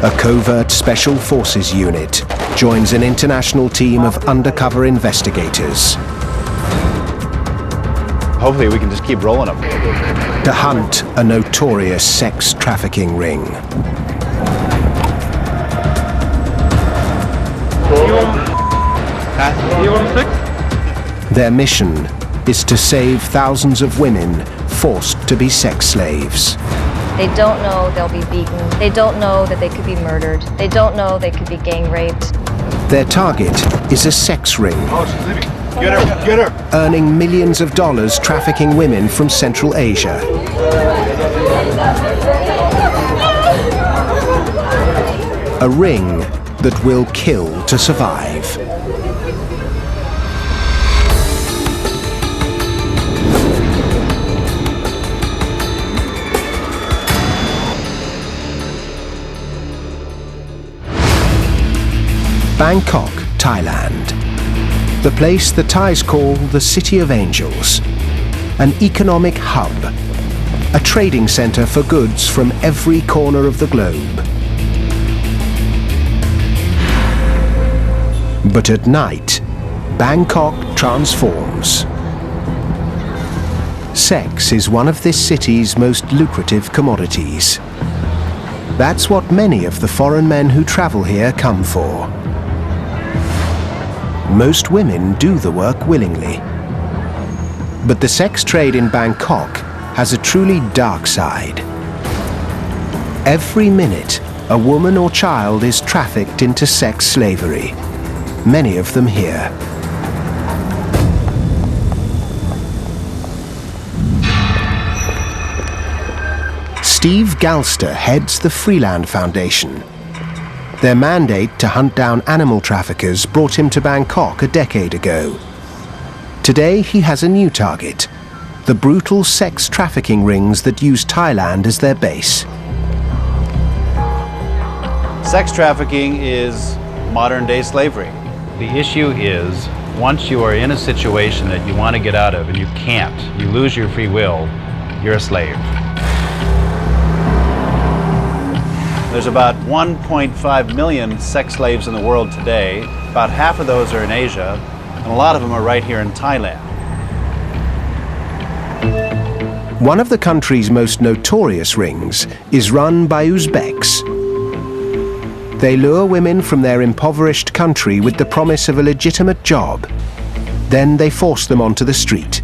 A covert special forces unit joins an international team of undercover investigators Hopefully we can just keep rolling them. to hunt a notorious sex trafficking ring. Their mission is to save thousands of women forced to be sex slaves. They don't know they'll be beaten. They don't know that they could be murdered. They don't know they could be gang raped. Their target is a sex ring, Oh, she's leaving. Get her, get her. earning millions of dollars trafficking women from Central Asia. A ring that will kill to survive. Bangkok, Thailand. The place the Thais call the City of Angels. An economic hub. A trading center for goods from every corner of the globe. But at night, Bangkok transforms. Sex is one of this city's most lucrative commodities. That's what many of the foreign men who travel here come for. Most women do the work willingly. But the sex trade in Bangkok has a truly dark side. Every minute, a woman or child is trafficked into sex slavery, many of them here. Steve Galster heads the Freeland Foundation. Their mandate to hunt down animal traffickers brought him to Bangkok a decade ago. Today he has a new target, the brutal sex trafficking rings that use Thailand as their base. Sex trafficking is modern-day slavery. The issue is, once you are in a situation that you want to get out of and you can't, you lose your free will, you're a slave. There's about 1.5 million sex slaves in the world today. About half of those are in Asia, and a lot of them are right here in Thailand. One of the country's most notorious rings is run by Uzbeks. They lure women from their impoverished country with the promise of a legitimate job. Then they force them onto the street.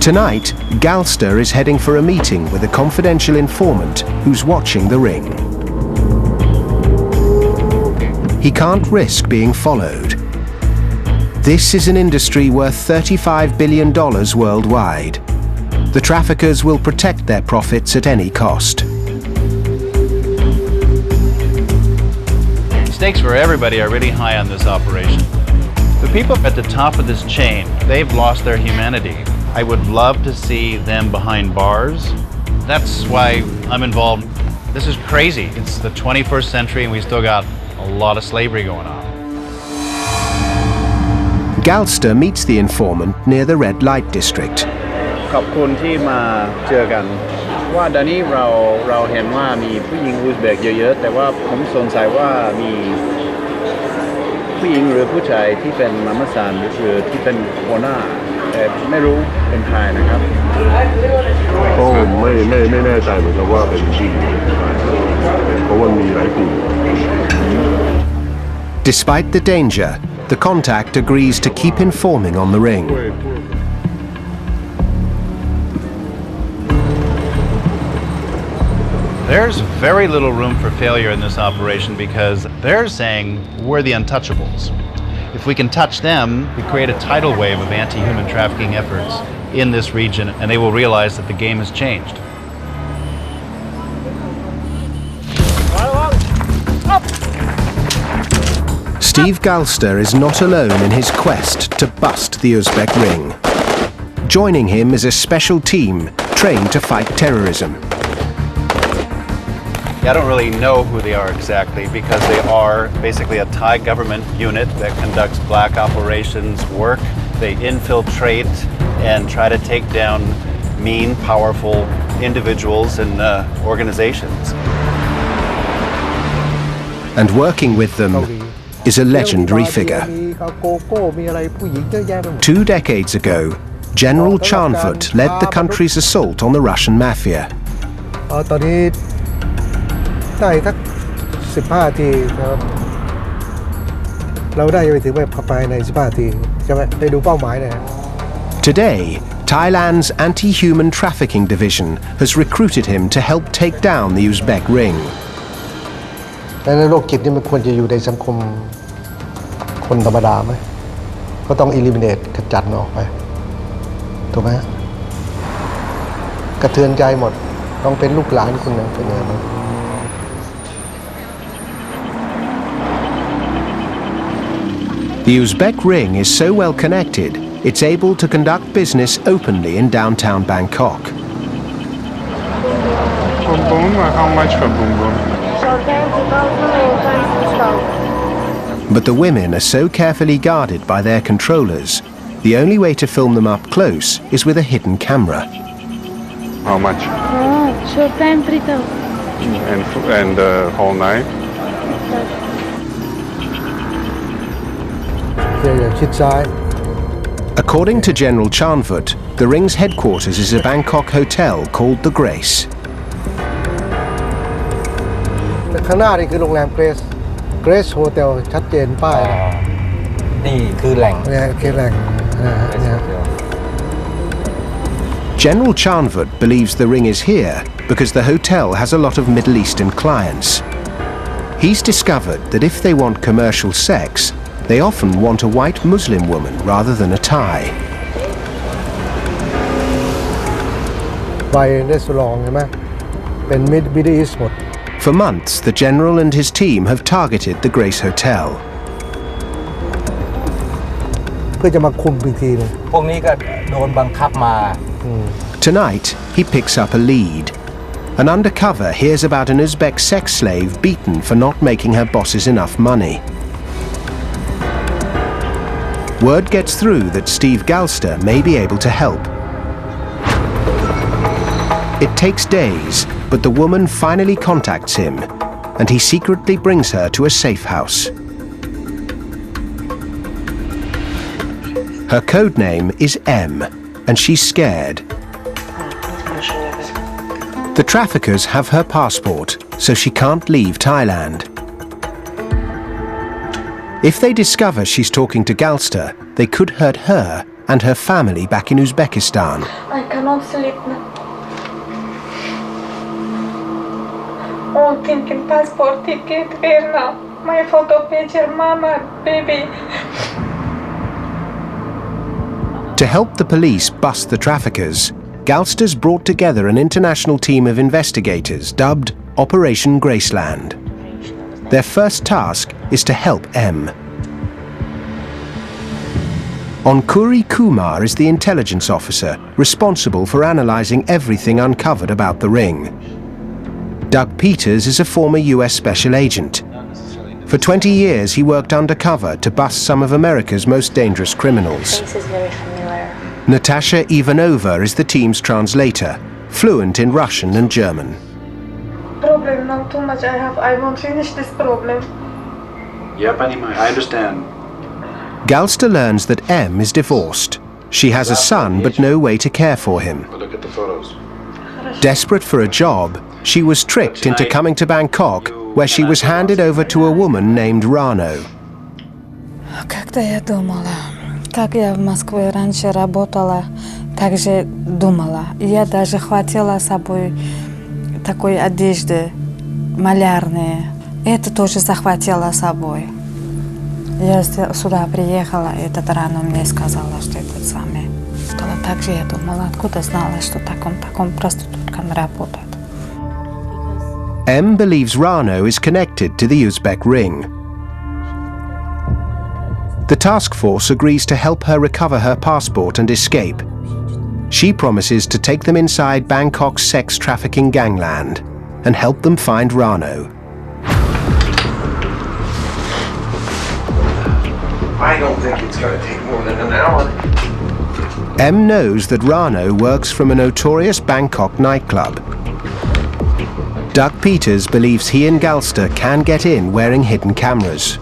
Tonight, Galster is heading for a meeting with a confidential informant who's watching the ring. He can't risk being followed. This is an industry worth $35 billion worldwide. The traffickers will protect their profits at any cost. Stakes for everybody are really high on this operation. The people at the top of this chain, they've lost their humanity. I would love to see them behind bars. That's why I'm involved. This is crazy. It's the 21st century and we still got a lot of slavery going on. Galster meets the informant near the red light district. ขอบคุณที่มาเจอกันว่าเดี๋ยวนี้เราเห็นว่ามีผู้หญิงอุซเบกเยอะๆแต่ว่าผมสงสัยว่ามีผู้หญิงหรือผู้ชายที่เป็นมาม่าซานหรือที่เป็นหัวหน้าแต่ไม่รู้เป็นใครนะครับก็ไม่แน่ใจเหมือนกันว่าเป็นผู้หญิงเพราะว่ามีหลายกลุ่ม Despite the danger, the contact agrees to keep informing on the ring. There's very little room for failure in this operation because they're saying we're the untouchables. If we can touch them, we create a tidal wave of anti-human trafficking efforts in this region, and they will realize that the game has changed. Steve Galster is not alone in his quest to bust the Uzbek ring. Joining him is a special team trained to fight terrorism. I don't really know who they are exactly because they are basically a Thai government unit that conducts black operations work. They infiltrate and try to take down mean, powerful individuals and organizations. And working with them is a legendary figure. 2 decades ago, General Chanfut led the country's assault on the Russian mafia. ตอนนี้ได้สัก15 นาทีนะครับเราได้ไปถึงแบบภายใน15 นาทีใช่ไหมได้ดูเป้าหมายเลย Today, Thailand's anti-human trafficking division has recruited him to help take down the Uzbek ring. และในโรคจิตนี่มันควรจะอยู่ในสังคมคนธรรมดาไหมก็ต้อง eliminate ขจัดมันออกไปถูกไหมกระเทือนใจหมดต้องเป็นลูกหลานคนหนึ่งเป็นยังไงบ้าง The Uzbek ring is so well connected, it's able to conduct business openly in downtown Bangkok. Boom boom, how much for boom boom? But the women are so carefully guarded by their controllers, the only way to film them up close is with a hidden camera. How much? Short time 3,000. And the whole night? อย่าชิดซ้าย According to General Chanfut, the ring's headquarters is a Bangkok hotel called The Grace. ข้างหน้านี่คือโรงแรม Grace Hotel ชัดเจนป้าย นี่คือแหล่ง เนี่ยคือแหล่งเนี่ย General Chanfut believes the ring is here because the hotel has a lot of Middle Eastern clients. He's discovered that if they want commercial sex, they often want a white Muslim woman rather than a Thai. ไปได้สลองใช่ไหมเป็น Middle East หมด For months, the general and his team have targeted the Grace Hotel. เพื่อจะมาคุมอีกทีนึง พวกนี้ก็โดนบังคับมา Tonight, he picks up a lead. An undercover hears about an Uzbek sex slave beaten for not making her bosses enough money. Word gets through that Steve Galster may be able to help. It takes days, but the woman finally contacts him, and he secretly brings her to a safe house. Her code name is M, and she's scared. The traffickers have her passport, so she can't leave Thailand. If they discover she's talking to Galster, they could hurt her and her family back in Uzbekistan. I cannot sleep now. Oh, thinking passport ticket, where now? My photo picture, mama, baby. To help the police bust the traffickers, Galster's brought together an international team of investigators dubbed Operation Graceland. Their first task is to help M. Onkuri Kumar is the intelligence officer responsible for analysing everything uncovered about the ring. Doug Peters is a former US special agent. For 20 years he worked undercover to bust some of America's most dangerous criminals. Face is very familiar. Natasha Ivanova is the team's translator, fluent in Russian and German. Problem now too much I won't finish this problem. I understand. Galster learns that M is divorced. She has a son but no way to care for him. Look at the photos. Desperate for a job, she was tricked into coming to Bangkok, where she was handed over to a woman named Rano. Как-то я думала, как я в Москве раньше работала, так же думала. Я даже хватила с собой такой одежды малярной. Это тоже захватила с собой. Я сюда приехала, и этот Рано мне сказала, что это самое. Сказала, так же я думала, откуда знала, что таком проституткам работает. M believes Rano is connected to the Uzbek ring. The task force agrees to help her recover her passport and escape. She promises to take them inside Bangkok's sex trafficking gangland and help them find Rano. I don't think it's going to take more than an hour. M knows that Rano works from a notorious Bangkok nightclub. Doug Peters believes he and Galster can get in wearing hidden cameras.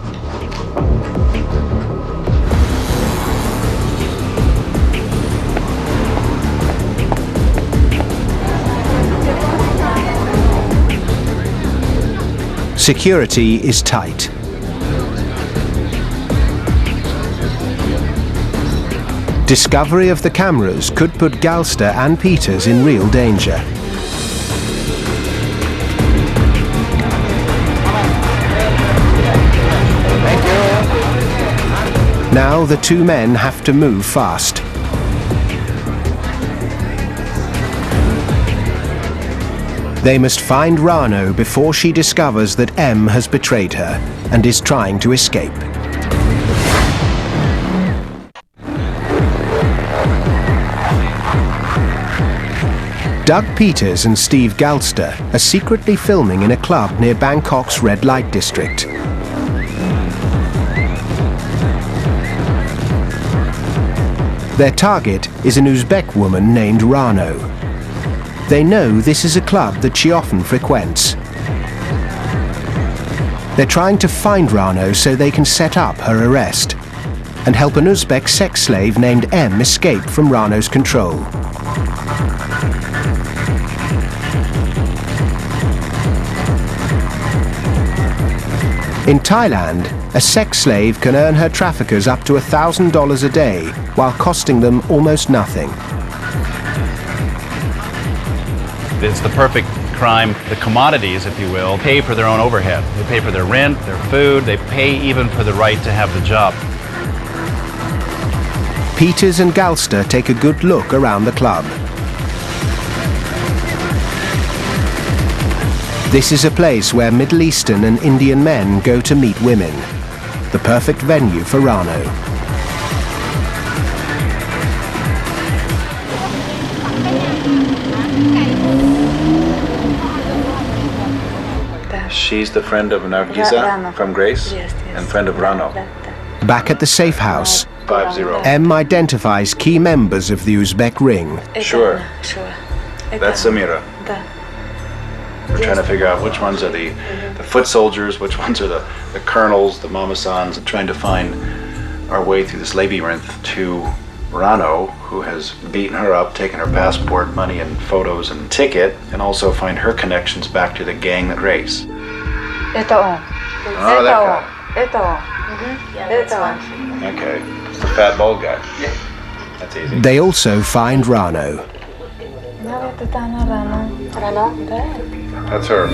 Security is tight. Discovery of the cameras could put Galster and Peters in real danger. Now the two men have to move fast. They must find Rano before she discovers that M has betrayed her and is trying to escape. Doug Peters and Steve Galster are secretly filming in a club near Bangkok's red light district. Their target is an Uzbek woman named Rano. They know this is a club that she often frequents. They're trying to find Rano so they can set up her arrest and help an Uzbek sex slave named M escape from Rano's control. In Thailand, a sex slave can earn her traffickers up to $1,000 a day while costing them almost nothing. It's the perfect crime. The commodities, if you will, pay for their own overhead. They pay for their rent, their food, they pay even for the right to have the job. Peters and Galster take a good look around the club. This is a place where Middle Eastern and Indian men go to meet women. The perfect venue for Rano. She's the friend of Nargisa from Grace and friend of Rano. Back at the safe house, 50. M identifies key members of the Uzbek ring. Sure. That's Samira. We're trying to figure out which ones are the foot soldiers, which ones are the colonels, the mamasans, and trying to find our way through this labyrinth to Rano, who has beaten her up, taken her passport, money and photos and ticket, and also find her connections back to the gang that race. Это он. Oh, that guy. Это он. Это он. Okay, it's the fat bald guy. That's easy. They also find Rano. That's her.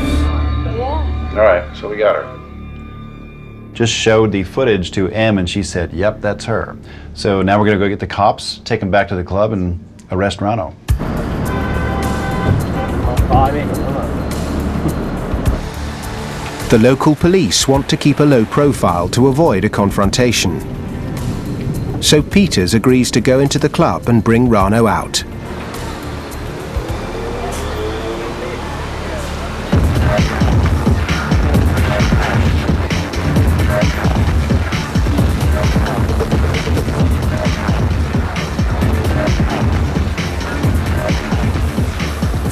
Yeah. All right, so we got her. Just showed the footage to M and she said, yep, that's her. So now we're gonna go get the cops, take them back to the club and arrest Rano. The local police want to keep a low profile to avoid a confrontation. So Peters agrees to go into the club and bring Rano out.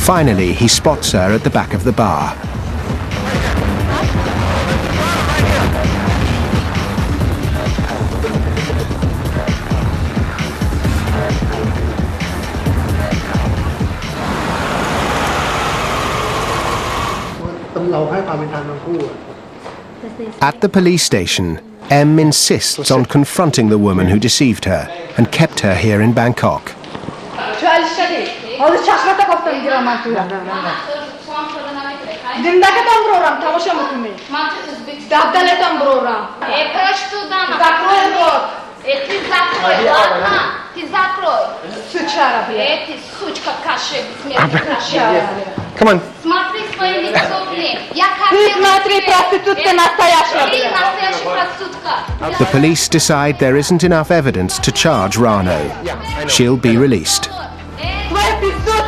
Finally, he spots her at the back of the bar. At the police station, M insists on confronting the woman who deceived her and kept her here in Bangkok. Come on. The police decide there isn't enough evidence to charge Rano. She'll be released.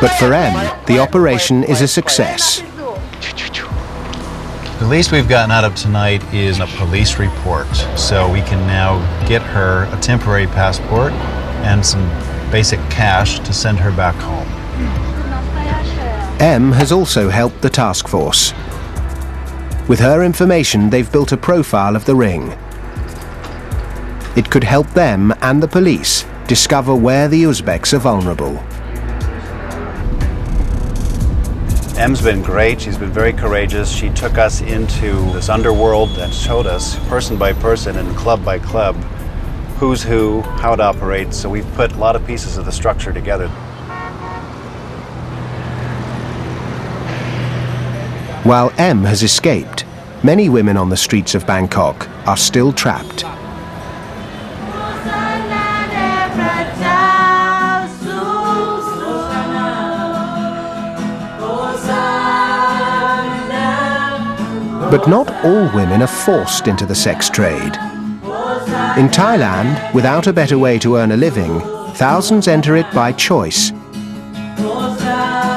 But for M, the operation is a success. The least we've gotten out of tonight is a police report, so we can now get her a temporary passport and some basic cash to send her back home. M has also helped the task force. With her information, they've built a profile of the ring. It could help them and the police discover where the Uzbeks are vulnerable. M's been great. She's been very courageous. She took us into this underworld and showed us, person by person and club by club, who's who, how it operates. So we've put a lot of pieces of the structure together. While M has escaped, many women on the streets of Bangkok are still trapped. But not all women are forced into the sex trade. In Thailand, without a better way to earn a living, thousands enter it by choice.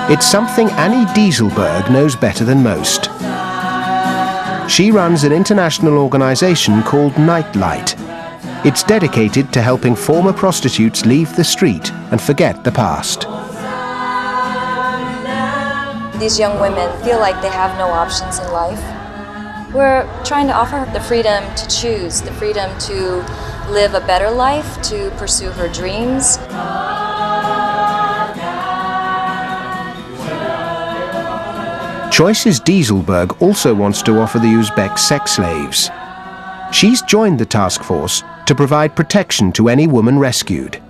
It's something Annie Dieselberg knows better than most. She runs an international organization called Nightlight. It's dedicated to helping former prostitutes leave the street and forget the past. These young women feel like they have no options in life. We're trying to offer her the freedom to choose, the freedom to live a better life, to pursue her dreams. Choices Dieselberg also wants to offer the Uzbek sex slaves. She's joined the task force to provide protection to any woman rescued.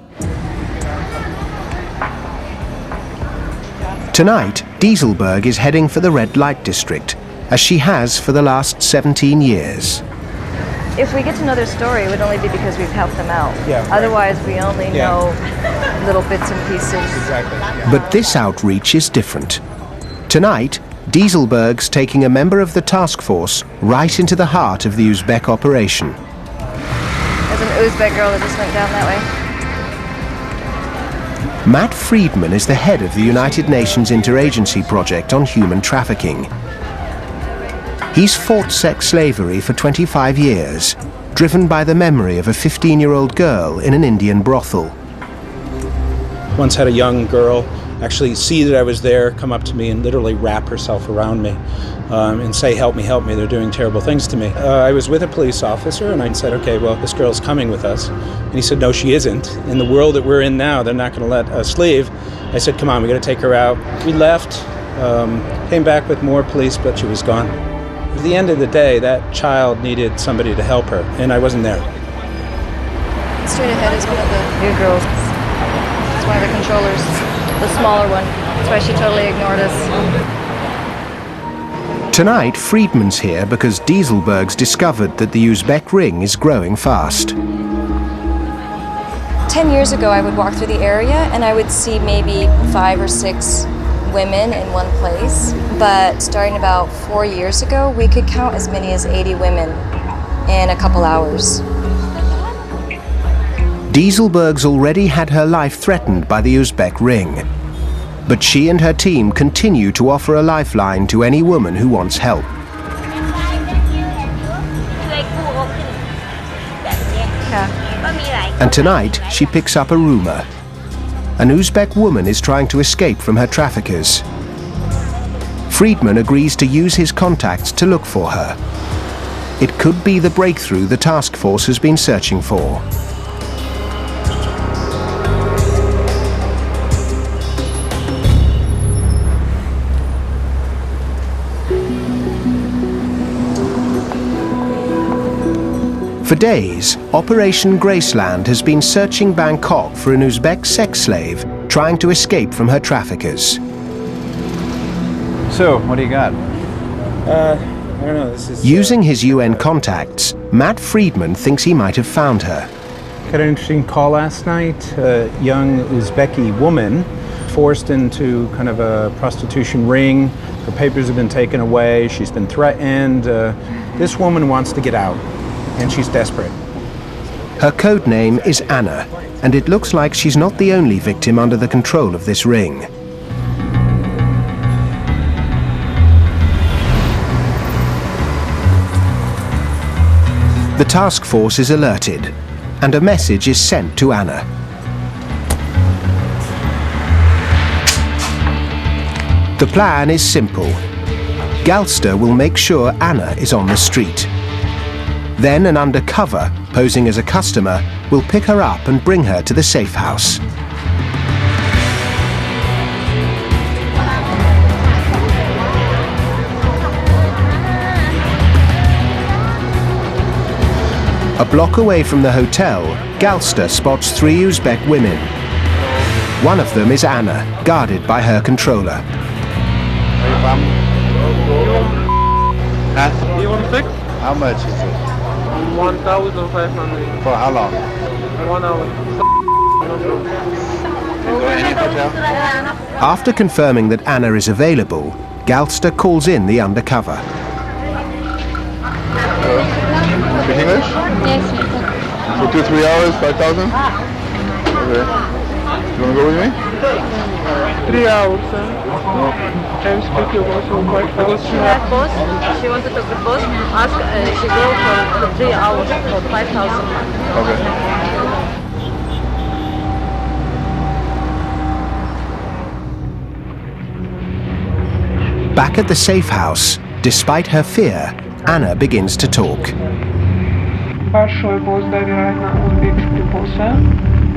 Tonight, Dieselberg is heading for the red light district, as she has for the last 17 years. If we get to know their story, it would only be because we've helped them out. Yeah, right. Otherwise, we only know little bits and pieces. Exactly. Yeah. But this outreach is different. Tonight, Dieselberg's taking a member of the task force right into the heart of the Uzbek operation. There's an Uzbek girl that just went down that way. Matt Friedman is the head of the United Nations Interagency Project on Human Trafficking. He's fought sex slavery for 25 years, driven by the memory of a 15-year-old girl in an Indian brothel. Once had a young girl actually see that I was there, come up to me and literally wrap herself around me and say, help me, they're doing terrible things to me. I was with a police officer and I said, okay, well, this girl's coming with us. And he said, no, she isn't. In the world that we're in now, they're not going to let us leave. I said, come on, we got to take her out. We left, came back with more police, but she was gone. At the end of the day, that child needed somebody to help her, and I wasn't there. Straight ahead is one of the new girls. It's one of the controllers, the smaller one. That's why she totally ignored us. Tonight, Friedman's here because Dieselberg's discovered that the Uzbek ring is growing fast. 10 years ago, I would walk through the area and I would see maybe 5 or 6 women in one place. But starting about 4 years ago, we could count as many as 80 women in a couple hours. Dieselberg's already had her life threatened by the Uzbek ring. But she and her team continue to offer a lifeline to any woman who wants help. And tonight, she picks up a rumor. An Uzbek woman is trying to escape from her traffickers. Friedman agrees to use his contacts to look for her. It could be the breakthrough the task force has been searching for. For days, Operation Graceland has been searching Bangkok for an Uzbek sex slave trying to escape from her traffickers. So, what do you got? I don't know, this is... Using his UN contacts, Matt Friedman thinks he might have found her. Got an interesting call last night. A young Uzbeki woman forced into kind of a prostitution ring. Her papers have been taken away. She's been threatened. This woman wants to get out, and she's desperate. Her code name is Anna, and it looks like she's not the only victim under the control of this ring. The task force is alerted, and a message is sent to Anna. The plan is simple. Galster will make sure Anna is on the street. Then an undercover, posing as a customer, will pick her up and bring her to the safe house. A block away from the hotel, Galster spots 3 Uzbek women. One of them is Anna, guarded by her controller. You want to fix? How much is it? 1,500. For how long? 1 hour. Go to any hotel? After confirming that Anna is available, Galster calls in the undercover. Speak English? Yes, For 2-3 hours, 5,000? Okay. You wanna go with me? 3 hours. I'm speaking also quite fast. She had boss. She wanted to be boss. Ask. She go for 3 hours for 5,000. Okay. Back at the safe house, despite her fear, Anna begins to talk. Большой босс, да, вероятно, узбекский босс.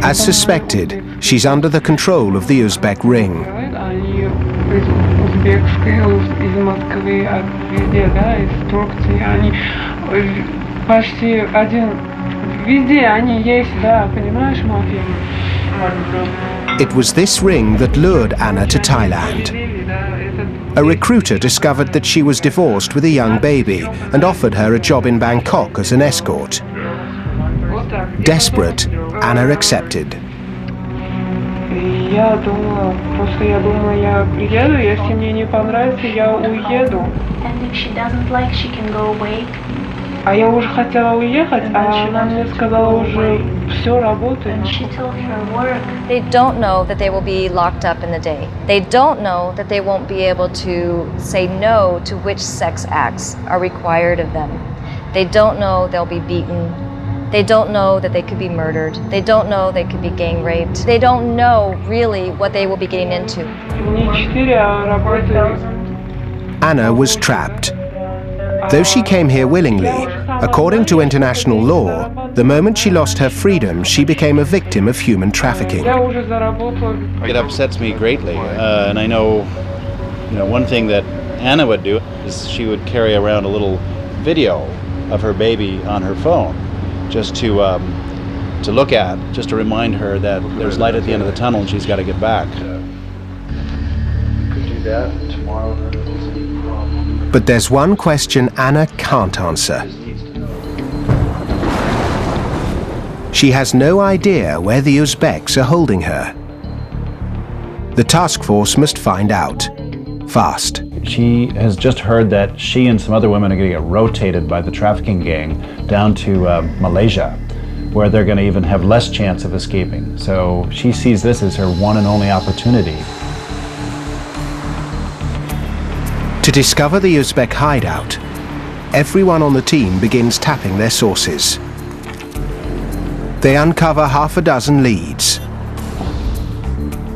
As suspected, she's under the control of the Uzbek ring. Они из узбекской, из Москвы, везде, да, из Турции. Они почти один, везде они есть, да, понимаешь, мафия. It was this ring that lured Anna to Thailand. A recruiter discovered that she was divorced with a young baby and offered her a job in Bangkok as an escort. Desperate, Anna accepted. Я думала, просто я думала, я приеду, если мне не понравится, я уеду. And if she doesn't like, she can go away. А я уже хотела уехать, а она мне сказала уже все работает. And she told her work. They don't know that they will be locked up in the day. They don't know that they won't be able to say no to which sex acts are required of them. They don't know they'll be beaten. They don't know that they could be murdered. They don't know they could be gang raped. They don't know really what they will be getting into. Не 4, а работают. Anna was trapped. Though she came here willingly, according to international law, the moment she lost her freedom, she became a victim of human trafficking. Я уже заработала. It upsets me greatly, and I know, one thing that Anna would do is she would carry around a little video of her baby on her phone, just to look at, just to remind her that there's light at the end of the tunnel and she's got to get back. Could do that tomorrow. But there's one question Anna can't answer. She has no idea where the Uzbeks are holding her. The task force must find out. Fast. She has just heard that she and some other women are going to get rotated by the trafficking gang down to Malaysia, where they're going to even have less chance of escaping. So she sees this as her one and only opportunity. To discover the Uzbek hideout, everyone on the team begins tapping their sources. They uncover half a dozen leads.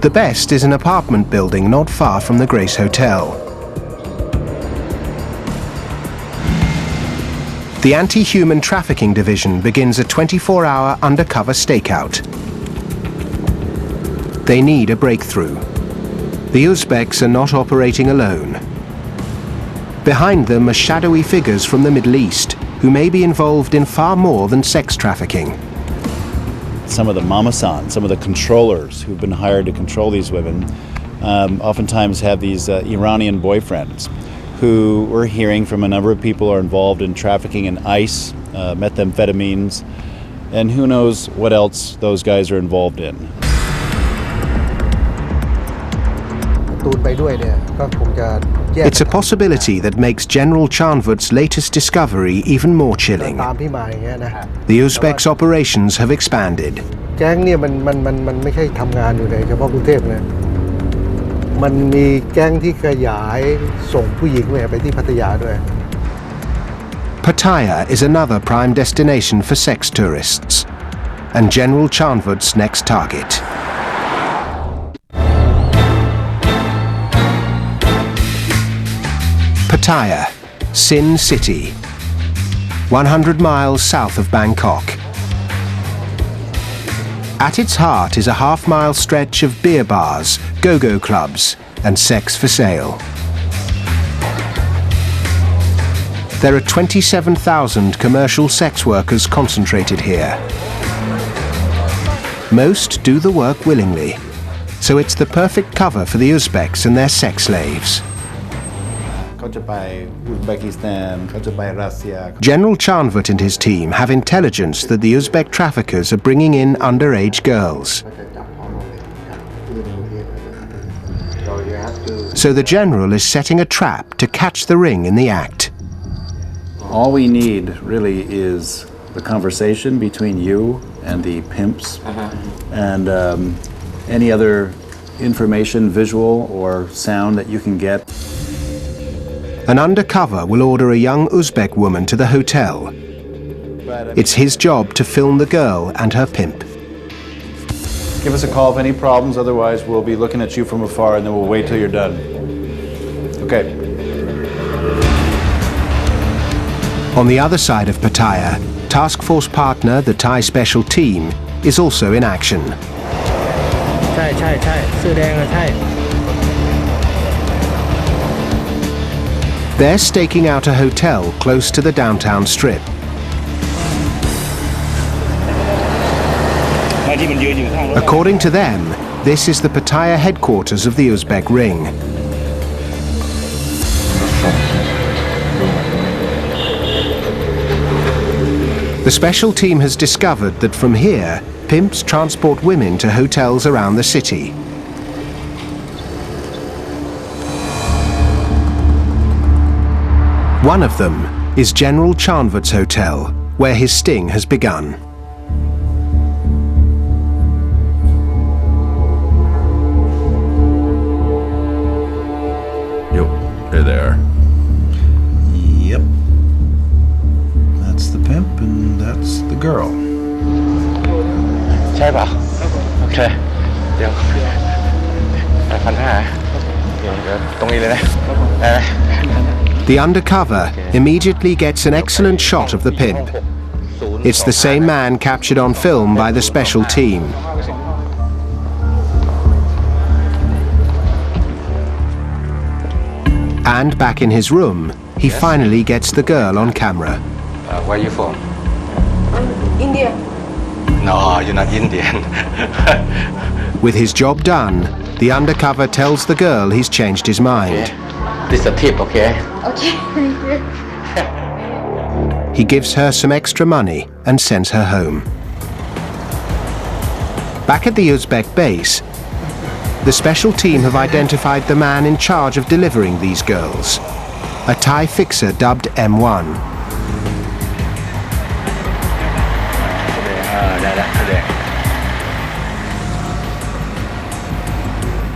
The best is an apartment building not far from the Grace Hotel. The Anti-Human Trafficking Division begins a 24-hour undercover stakeout. They need a breakthrough. The Uzbeks are not operating alone. Behind them are shadowy figures from the Middle East who may be involved in far more than sex trafficking. Some of the mamasan, some of the controllers who've been hired to control these women, oftentimes have these Iranian boyfriends who we're hearing from a number of people are involved in trafficking in ice, methamphetamines, and who knows what else those guys are involved in. It's a possibility that makes General Chanvut's latest discovery even more chilling. The Uzbeks' operations have expanded. แก๊งเนี่ยมันไม่ใช่ทำงานอยู่ในเฉพาะกรุงเทพนะมันมีแก๊งที่ขยายส่งผู้หญิงไปที่พัทยาด้วย Pattaya is another prime destination for sex tourists, and General Chanvut's next target. Pattaya, Sin City, 100 miles south of Bangkok. At its heart is a half-mile stretch of beer bars, go-go clubs, and sex for sale. There are 27,000 commercial sex workers concentrated here. Most do the work willingly, so it's the perfect cover for the Uzbeks and their sex slaves. General Chanvat and his team have intelligence that the Uzbek traffickers are bringing in underage girls. So the general is setting a trap to catch the ring in the act. All we need really is the conversation between you and the pimps, and any other information, visual or sound that you can get. An undercover will order a young Uzbek woman to the hotel. It's his job to film the girl and her pimp. Give us a call if any problems, otherwise we'll be looking at you from afar and then we'll wait till you're done. Okay. On the other side of Pattaya, task force partner, the Thai special team, is also in action. They're staking out a hotel close to the downtown strip. According to them, this is the Pattaya headquarters of the Uzbek ring. The special team has discovered that from here, pimps transport women to hotels around the city. One of them is General Chanvat's hotel, where his sting has begun. Yo, hey there. Yep. That's the pimp and that's the girl. The undercover immediately gets an excellent shot of the pimp. It's the same man captured on film by the special team. And back in his room, he finally gets the girl on camera. Where are you from? India. No, you're not Indian. With his job done, the undercover tells the girl he's changed his mind. This is a tip, okay? Okay, thank you. He gives her some extra money and sends her home. Back at the Uzbek base, the special team have identified the man in charge of delivering these girls, a Thai fixer dubbed M1.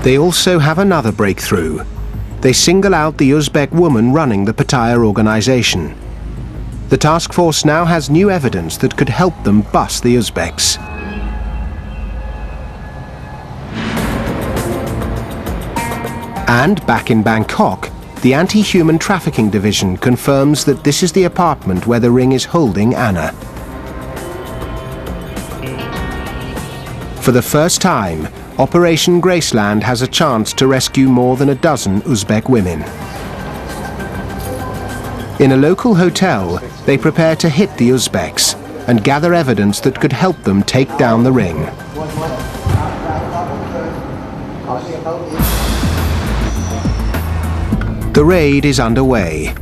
They also have another breakthrough. They single out the Uzbek woman running the Pattaya organization. The task force now has new evidence that could help them bust the Uzbeks. And back in Bangkok, the anti-human trafficking division confirms that this is the apartment where the ring is holding Anna. For the first time, Operation Graceland has a chance to rescue more than a dozen Uzbek women. In a local hotel, they prepare to hit the Uzbeks and gather evidence that could help them take down the ring. The raid is underway.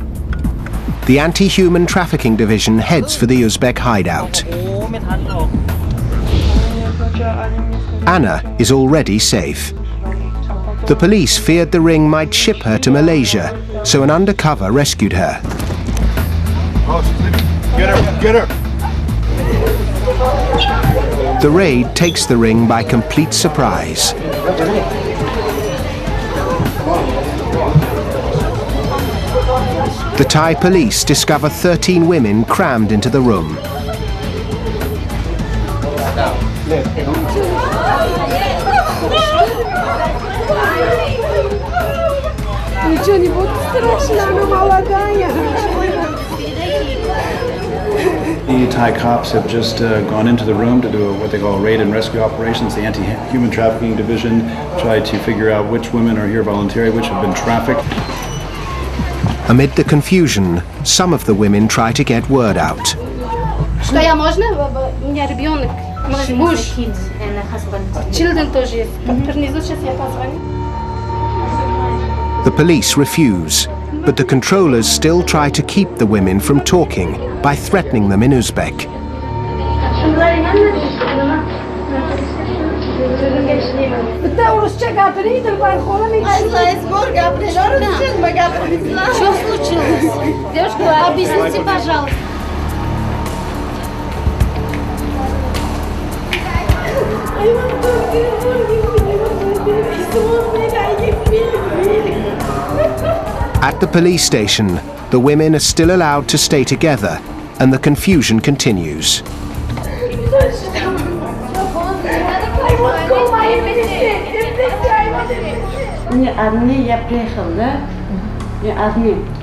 The anti-human trafficking division heads for the Uzbek hideout. Anna is already safe. The police feared the ring might ship her to Malaysia, so an undercover rescued her. Get her! Get her! The raid takes the ring by complete surprise. The Thai police discover 13 women crammed into the room. Ничего не будет страшно, она Thai cops have just gone into the room to do what they call raid and rescue operations. The anti-human trafficking division tried to figure out which women are here voluntarily, which have been trafficked. Amid the confusion, some of the women try to get word out. Что я можно? У меня ребенок, муж, children тоже есть. Сейчас я позвоню. The police refuse, but the controllers still try to keep the women from talking by threatening them in Uzbek. Что случилось? Девушка, объясните, пожалуйста. At the police station, the women are still allowed to stay together, and the confusion continues.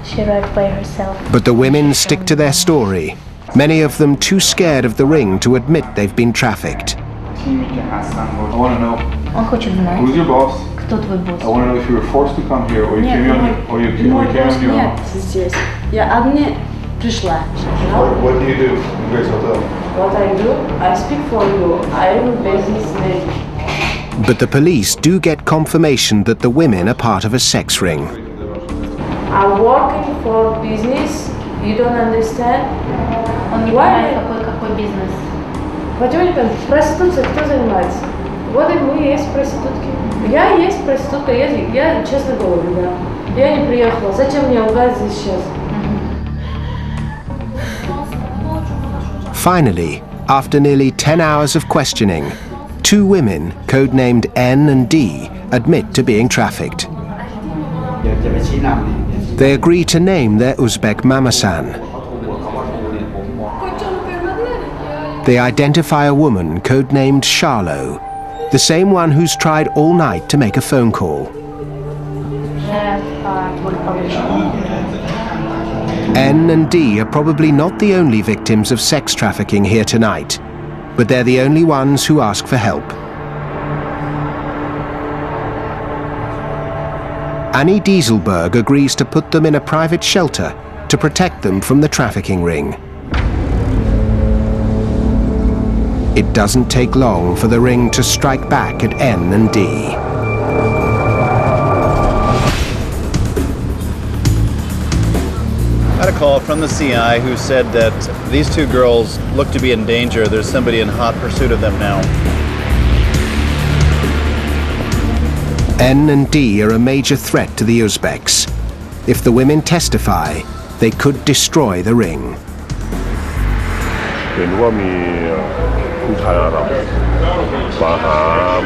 She arrived by herself. But the women stick to their story, many of them too scared of the ring to admit they've been trafficked. I want to know, Он хочет знать, who's your boss? кто твой босс. I want to know if you were forced to come here, or you came on your own. Здесь. Я одна пришла. What do you do in Grace Hotel? What I do, I speak for you. I am a businessman. But the police do get confirmation that the women are part of a sex ring. I'm working for business. You don't understand? Он не понимает, какой бизнес. Почему проституция кто занимается? Вот и мы есть проститутки. Я есть проститутка, я честно говорю, да. Я не приехала. Зачем мне лгать здесь сейчас? Finally, after nearly 10 hours of questioning, 2 women, codenamed N and D, admit to being trafficked. They agree to name their Uzbek mamasan. They identify a woman codenamed Charlo, the same one who's tried all night to make a phone call. N and D are probably not the only victims of sex trafficking here tonight, but they're the only ones who ask for help. Annie Dieselberg agrees to put them in a private shelter to protect them from the trafficking ring. It doesn't take long for the ring to strike back at N and D. I had a call from the CI who said that these 2 girls look to be in danger. There's somebody in hot pursuit of them now. N and D are a major threat to the Uzbeks. If the women testify, they could destroy the ring. เห็นว่ามีผู้ชายอาหรับ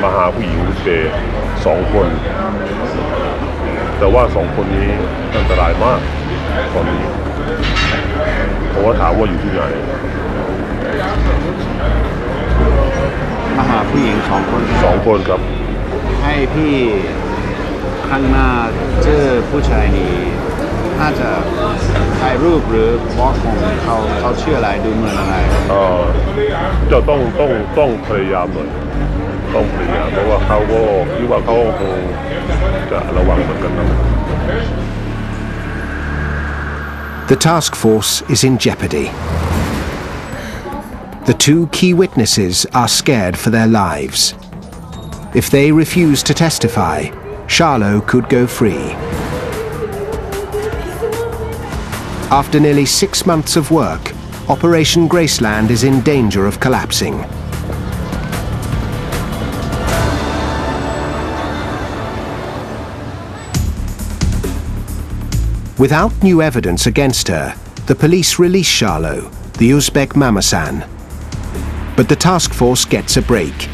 มาหาผู้หญิงอุซเบย์2 คน แต่ว่า2 คนนี้อันตรายมากตอนนี้ผมก็ถามว่าอยู่ที่ไหน มาหาผู้หญิง2 คน 2 คนครับ ให้พี่ข้างหน้าเจอผู้ชายนี้น่าจะถ่ายรูปหรือบล็อกของเขาชื่ออะไรดูเหมือนอะไร จะต้องพยายามหน่อยต้องพยายามเพราะว่าเขาก็คิดว่าเขาคงจะระวังเหมือนกันนะ The task force is in jeopardy. The 2 key witnesses are scared for their lives. If they refuse to testify, Charlo could go free. After nearly 6 months of work, Operation Graceland is in danger of collapsing. Without new evidence against her, the police release Charlo, the Uzbek mamasan. But the task force gets a break.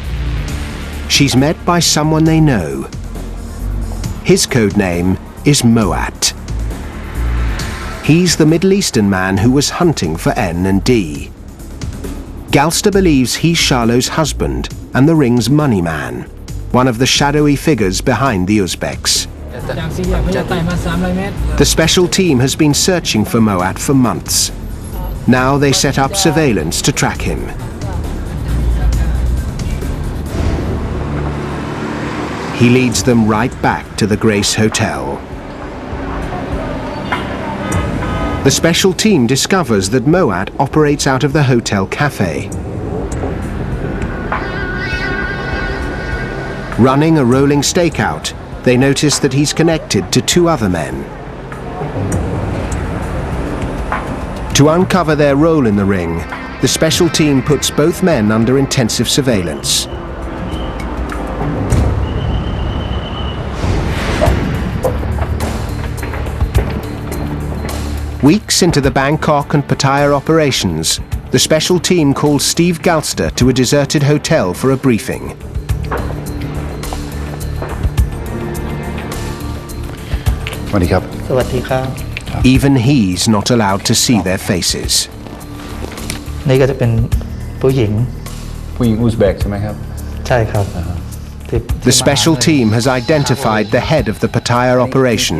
She's met by someone they know. His code name is Moat. He's the Middle Eastern man who was hunting for N and D. Galster believes he's Charlo's husband and the ring's money man, one of the shadowy figures behind the Uzbeks. The special team has been searching for Moat for months. Now they set up surveillance to track him. He leads them right back to the Grace Hotel. The special team discovers that Moat operates out of the hotel cafe. Running a rolling stakeout, they notice that he's connected to 2 other men. To uncover their role in the ring, the special team puts both men under intensive surveillance. Weeks into the Bangkok and Pattaya operations, the special team calls Steve Galster to a deserted hotel for a briefing. Even he's not allowed to see their faces. นี่ก็จะเป็นผู้หญิง ผู้หญิงอุซเบกใช่ไหมครับ ใช่ครับ The special team has identified the head of the Pattaya operation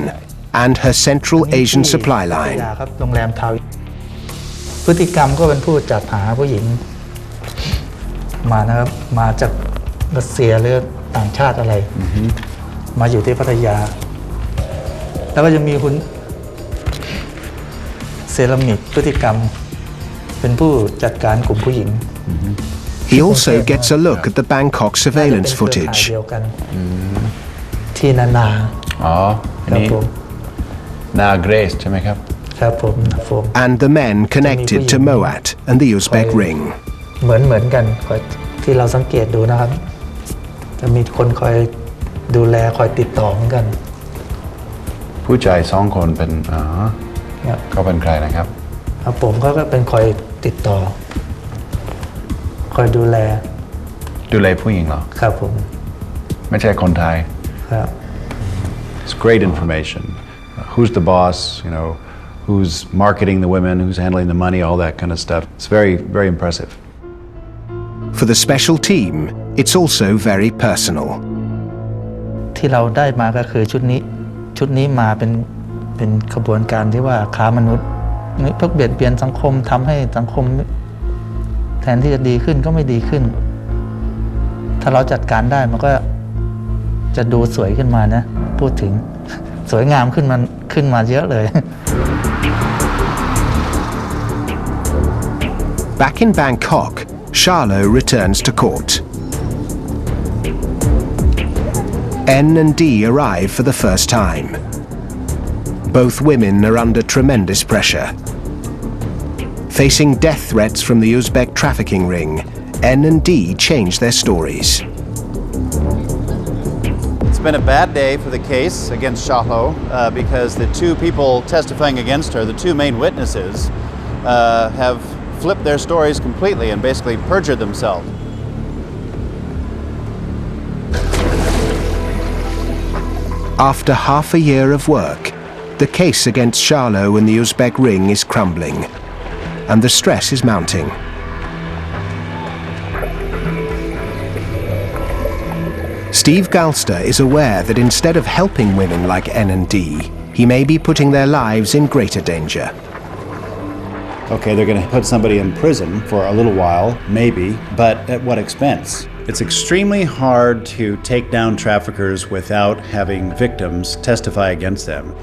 and her Central Asian supply line. ครับโรงแรมทาวพฤติกรรมก็เป็นผู้จัดหาผู้หญิงมานะครับมาจากรัสเซียหรือต่างชาติอะไรมาอยู่ที่พัทยาแล้วก็จะมีคุณเซรามิกพฤติกรรมเป็นผู้จัดการกลุ่มผู้หญิง He also gets a look at the Bangkok surveillance footage. ที่นานาอ๋ออันนี้นาเกรซใช่ไหมครับ ครับผม And the men connected to Moat and the Uzbek ring. เหมือนกันที่เราสังเกตดูนะครับจะมีคนคอยดูแลคอยติดต่อเหมือนกันผู้ชาย2 คนเป็นเขาเป็นใครนะครับครับผมก็เป็นคอยติดต่อคอยดูแลผู้หญิงเหรอครับผมไม่ใช่คนไทยครับ It's great information. Who's the boss? You know, who's marketing the women? Who's handling the money? All that kind of stuff. It's very, very impressive. For the special team, it's also very personal. ที่เราได้มาก็คือชุดนี้มาเป็นขบวนการที่ว่าค้ามนุษย์พวกเบียดเบียนสังคมทำให้สังคมแทนที่จะดีขึ้นก็ไม่ดีขึ้นถ้าเราจัดการได้มันก็จะดูสวยขึ้นมานะพูดถึงสวยงามขึ้นมาเยอะเลย Back in Bangkok, Charlo returns to court. N and D arrive for the first time. Both women are under tremendous pressure. Facing death threats from the Uzbek trafficking ring, N and D change their stories. It's been a bad day for the case against Shahlo because the 2 people testifying against her, the 2 main witnesses, have flipped their stories completely and basically perjured themselves. After half a year of work, the case against Charlo and the Uzbek ring is crumbling, and the stress is mounting. Steve Galster is aware that instead of helping women like N and D, he may be putting their lives in greater danger. Okay, they're going to put somebody in prison for a little while, maybe, but at what expense? It's extremely hard to take down traffickers without having victims testify against them.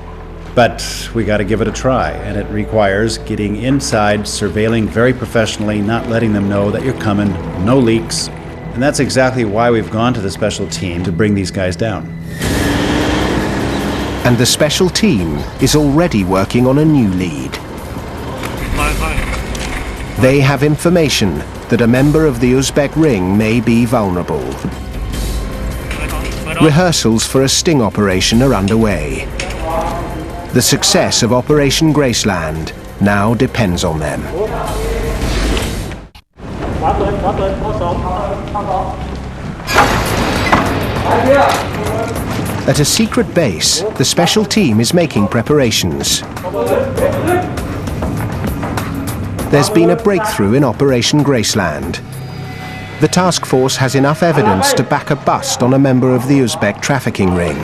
But we got to give it a try, and it requires getting inside, surveilling very professionally, not letting them know that you're coming, no leaks. And that's exactly why we've gone to the special team to bring these guys down. And the special team is already working on a new lead. They have information that a member of the Uzbek ring may be vulnerable. Rehearsals for a sting operation are underway. The success of Operation Graceland now depends on them. At a secret base, the special team is making preparations. There's been a breakthrough in Operation Graceland. The task force has enough evidence to back a bust on a member of the Uzbek trafficking ring.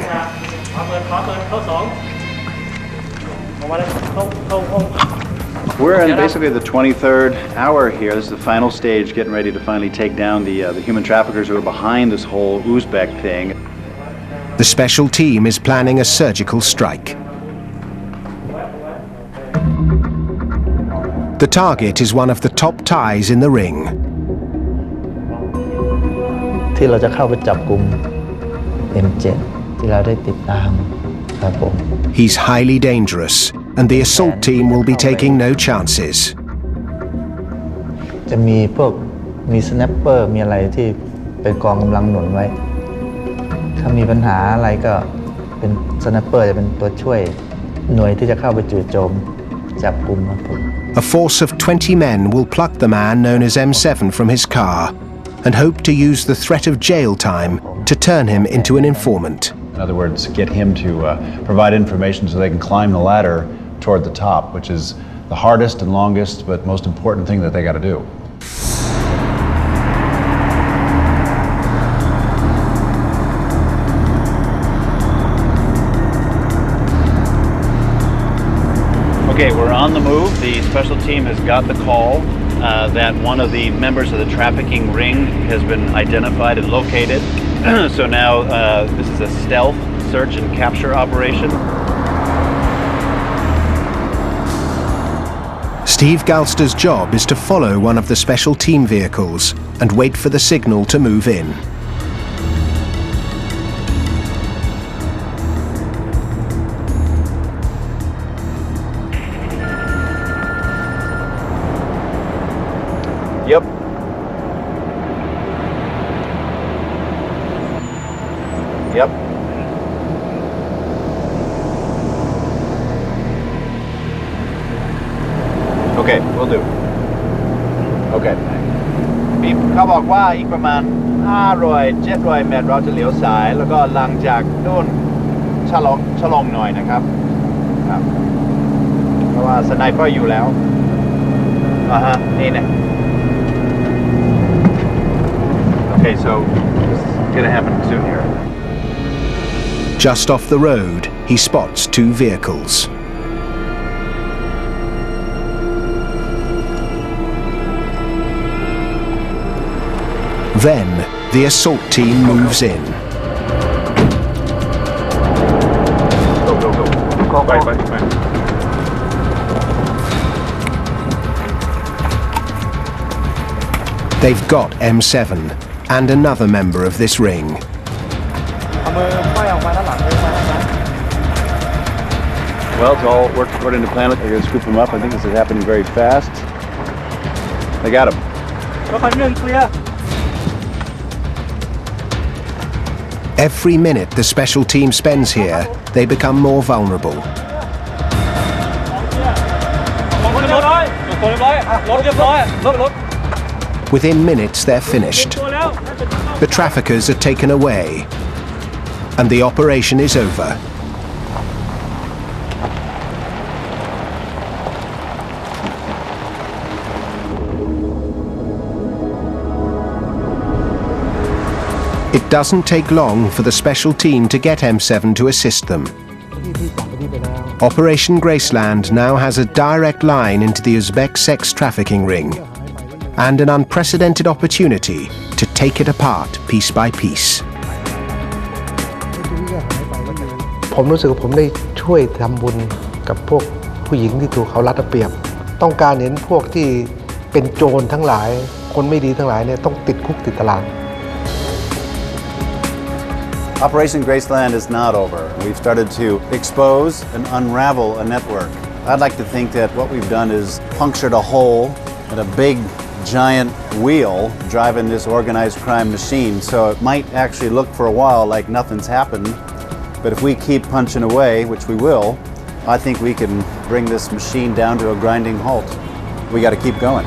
We're in basically the 23rd hour here. This is the final stage, getting ready to finally take down the human traffickers who are behind this whole Uzbek thing. The special team is planning a surgical strike. The target is one of the top Thais in the ring. ที่เราจะเข้าไปจับกุม M7 ที่เราได้ติดตามครับผม He's highly dangerous, and the assault team will be taking no chances. จะมีพวกมีสแนปเปอร์มีอะไรที่เป็นกองกำลังหนุนไว้ถ้ามีปัญหาอะไรก็เป็นสแนปเปอร์จะเป็นตัวช่วยหน่วยที่จะเข้าไปจู่โจมจับกุมครับผม A force of 20 men will pluck the man known as M7 from his car and hope to use the threat of jail time to turn him into an informant. In other words, get him to provide information so they can climb the ladder toward the top, which is the hardest and longest but most important thing that they got to do. Okay, we're on the move. The special team has got the call that one of the members of the trafficking ring has been identified and located. So now this is a stealth search and capture operation. Steve Galster's job is to follow one of the special team vehicles and wait for the signal to move in. Yep. Yep. Okay, we'll do. Okay. มีเขาบอกว่าอีกประมาณ500-700 เมตรเราจะเลี้ยวซ้ายแล้วก็หลังจากนู่นชะลองหน่อยนะครับครับเพราะว่าสไนเปอร์อยู่แล้วนี่นะ Okay, so this is gonna happen soon here. Just off the road, he spots two vehicles. Then, the assault team moves in. Go, go, go. Go, go. They've got M7 and another member of this ring. Well, it's all worked according to plan. They're gonna scoop him up. I think this is happening very fast. They got him. Every minute the special team spends here, they become more vulnerable. Within minutes, they're finished. The traffickers are taken away, and the operation is over. It doesn't take long for the special team to get M7 to assist them. Operation Graceland now has a direct line into the Uzbek sex trafficking ring, and an unprecedented opportunity to take it apart piece by piece. ผมรู้สึกว่าผมได้ช่วยทำบุญกับพวกผู้หญิงที่ถูกเขารัดเอาเปรียบต้องการเห็นพวกที่เป็นโจรทั้งหลายคนไม่ดีทั้งหลายเนี่ยต้องติดคุกติดตาราง Operation Graceland is not over. We've started to expose and unravel a network. I'd like to think that what we've done is punctured a hole in a big giant wheel driving this organized crime machine. So it might actually look for a while like nothing's happened. But if we keep punching away, which we will, I think we can bring this machine down to a grinding halt. We got to keep going.